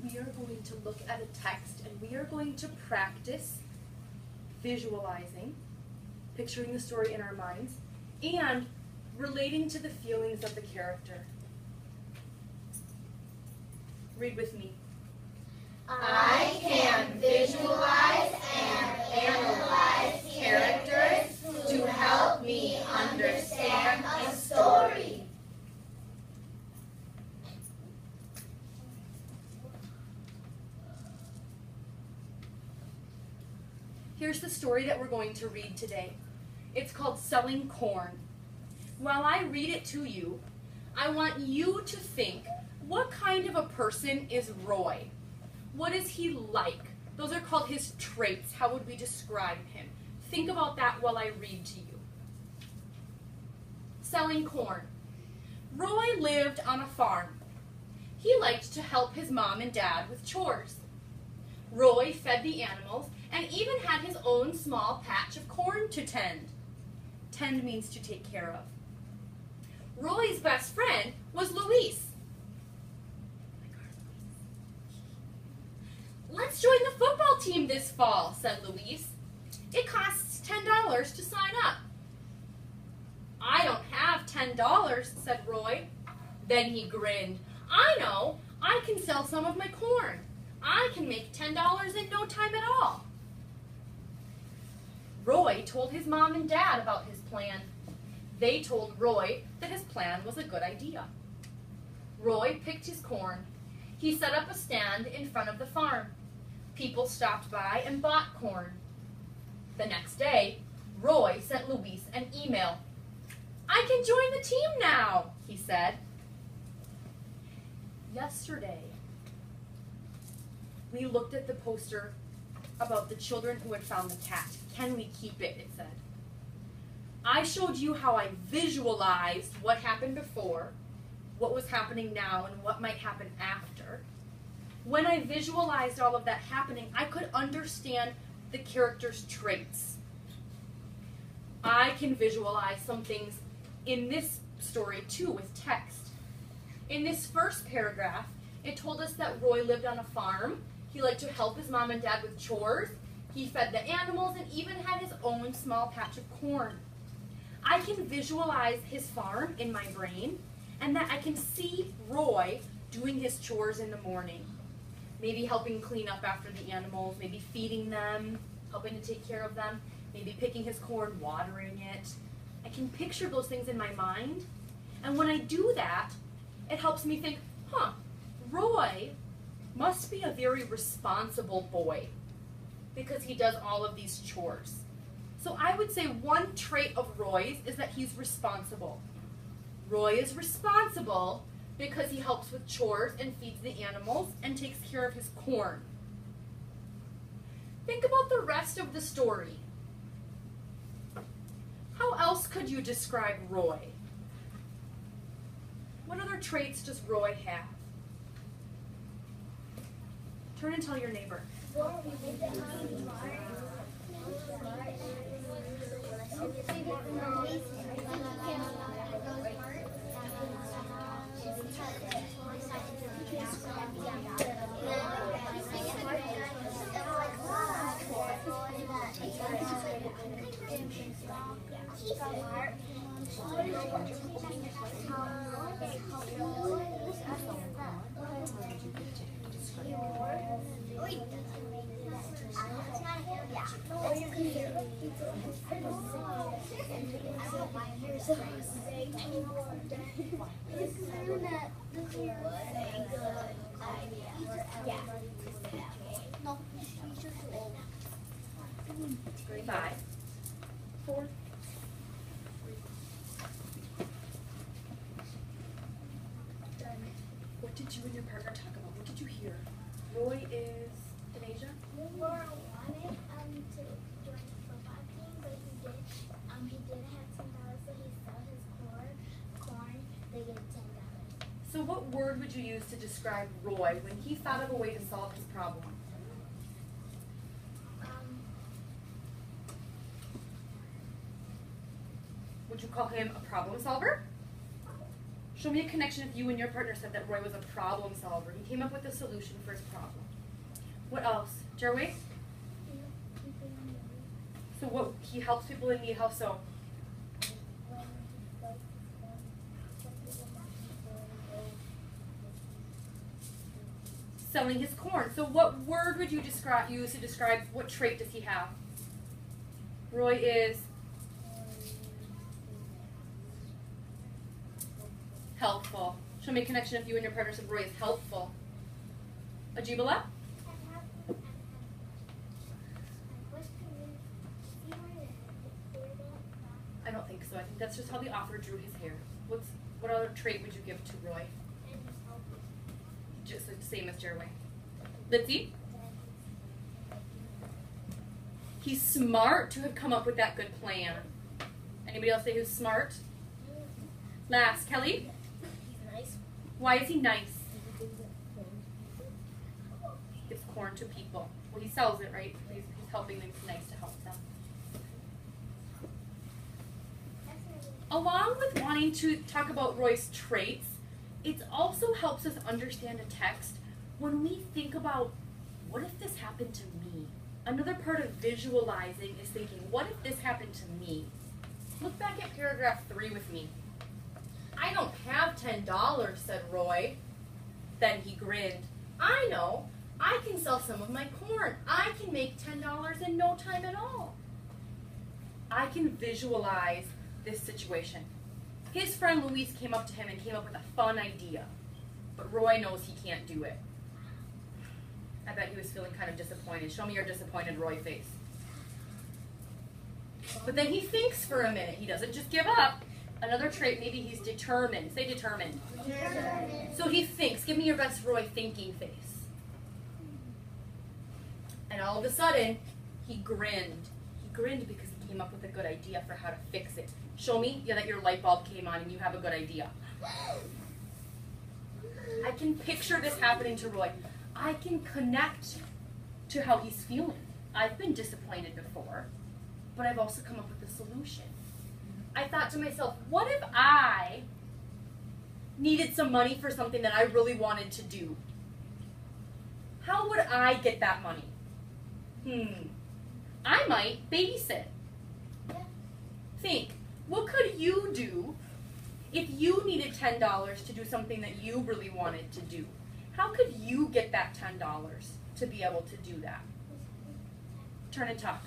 we are going to look at a text and we are going to practice visualizing, picturing the story in our minds, and relating to the feelings of the character. Read with me. I can visualize and analyze characters to help me understand a story. Here's the story that we're going to read today. It's called Selling Corn. While I read it to you, I want you to think, what kind of a person is Roy? What is he like? Those are called his traits. How would we describe him? Think about that while I read to you. Selling corn. Roy lived on a farm. He liked to help his mom and dad with chores. Roy fed the animals and even had his own small patch of corn to tend. Tend means to take care of. Roy's best friend was Luis. Let's join the football team this fall, said Luis. It costs $10 to sign up. I don't have $10, said Roy. Then he grinned. I know, I can sell some of my corn. I can make $10 in no time at all. Roy told his mom and dad about his plan. They told Roy that his plan was a good idea. Roy picked his corn. He set up a stand in front of the farm. People stopped by and bought corn. The next day, Roy sent Luis an email. I can join the team now, he said. Yesterday, we looked at the poster about the children who had found the cat. Can we keep it, it said. I showed you how I visualized what happened before, what was happening now, and what might happen after. When I visualized all of that happening, I could understand the character's traits. I can visualize some things in this story too with text. In this first paragraph, it told us that Roy lived on a farm. He liked to help his mom and dad with chores. He fed the animals and even had his own small patch of corn. I can visualize his farm in my brain, and that I can see Roy doing his chores in the morning. Maybe helping clean up after the animals, maybe feeding them, helping to take care of them, maybe picking his corn, watering it. I can picture those things in my mind, and when I do that, it helps me think, Roy must be a very responsible boy because he does all of these chores. So I would say one trait of Roy's is that he's responsible. Roy is responsible because he helps with chores and feeds the animals and takes care of his corn. Think about the rest of the story. How else could you describe Roy? What other traits does Roy have? Turn and tell your neighbor. Grade 5. 4. What did you and your partner talk about? What did you hear? Roy is in Asia? Laura wanted to join the football team, but he did have $10, so he sold his corn. They get $10. So what word would you use to describe Roy when he thought of a way to solve his problem? Would you call him a problem solver? Show me a connection if you and your partner said that Roy was a problem solver. He came up with a solution for his problem. What else? Jerway? So what, he helps people in need, how so? Selling his corn. So what word would you use to describe what trait does he have? Roy is helpful. Show me a connection if you and your partner said Roy is helpful. Ajibala? I don't think so. I think that's just how the author drew his hair. What other trait would you give to Roy? Just the same as Jerway. Litzy? He's smart to have come up with that good plan. Anybody else say who's smart? Last, Kelly? He's nice. Why is he nice? Gives corn to people. Well, he sells it, right? He's helping them. It's nice to help them. Along with wanting to talk about Roy's traits, it also helps us understand a text when we think about, what if this happened to me? Another part of visualizing is thinking, what if this happened to me? Look back at paragraph 3 with me. I don't have $10, said Roy. Then he grinned. I know. I can sell some of my corn. I can make $10 in no time at all. I can visualize this situation. His friend Louise came up to him and came up with a fun idea, but Roy knows he can't do it. I bet he was feeling kind of disappointed. Show me your disappointed Roy face. But then he thinks for a minute. He doesn't just give up. Another trait, maybe he's determined. Say determined. Determined. So he thinks. Give me your best Roy thinking face. And all of a sudden, he grinned. He grinned because he came up with a good idea for how to fix it. Show me that your light bulb came on and you have a good idea. I can picture this happening to Roy. I can connect to how he's feeling. I've been disappointed before, but I've also come up with a solution. I thought to myself, what if I needed some money for something that I really wanted to do? How would I get that money? I might babysit. Think, what could you do if you needed $10 to do something that you really wanted to do? How could you get that $10 to be able to do that? Turn and talk.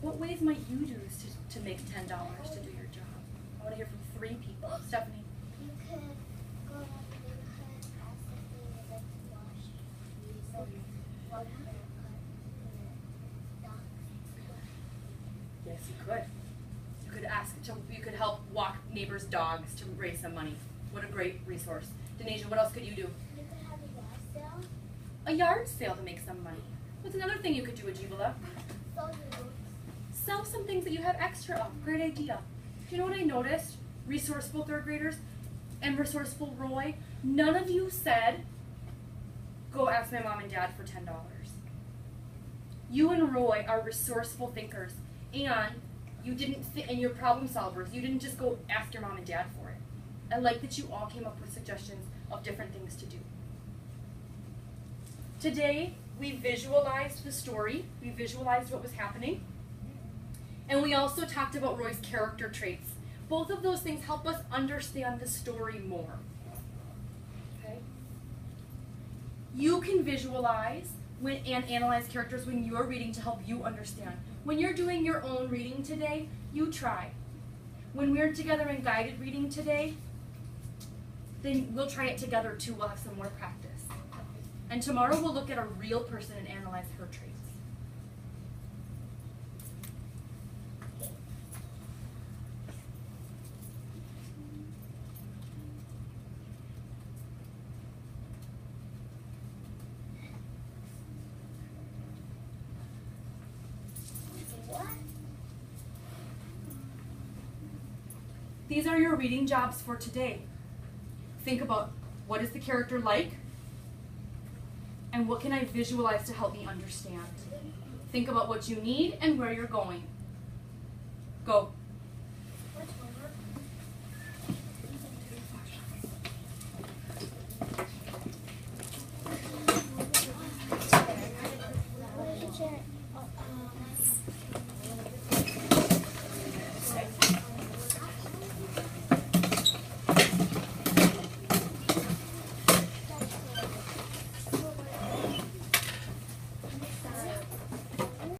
What ways might you use to make $10 to do your job? I want to hear from 3 people. Stephanie. You could go out and possibly wash Yes, you could. You could help walk neighbors' dogs to raise some money. What a great resource. Denasia, what else could you do? You could have a yard sale. A yard sale to make some money. What's another thing you could do, Ajibala? Sell your books. Sell some things that you have extra of. Great idea. Do you know what I noticed? Resourceful 3rd graders and resourceful Roy, none of you said, go ask my mom and dad for $10. You and Roy are resourceful thinkers, and you didn't and you're problem solvers. You didn't just go ask your mom and dad for it. I like that you all came up with suggestions of different things to do. Today, we visualized the story. We visualized what was happening. And we also talked about Roy's character traits. Both of those things help us understand the story more. Okay? You can visualize and analyze characters when you're reading to help you understand. When you're doing your own reading today, you try. When we're together in guided reading today, then we'll try it together too. We'll have some more practice. And tomorrow we'll look at a real person and analyze her traits. What? These are your reading jobs for today. Think about, what is the character like? And what can I visualize to help me understand? Think about what you need and where you're going. Go.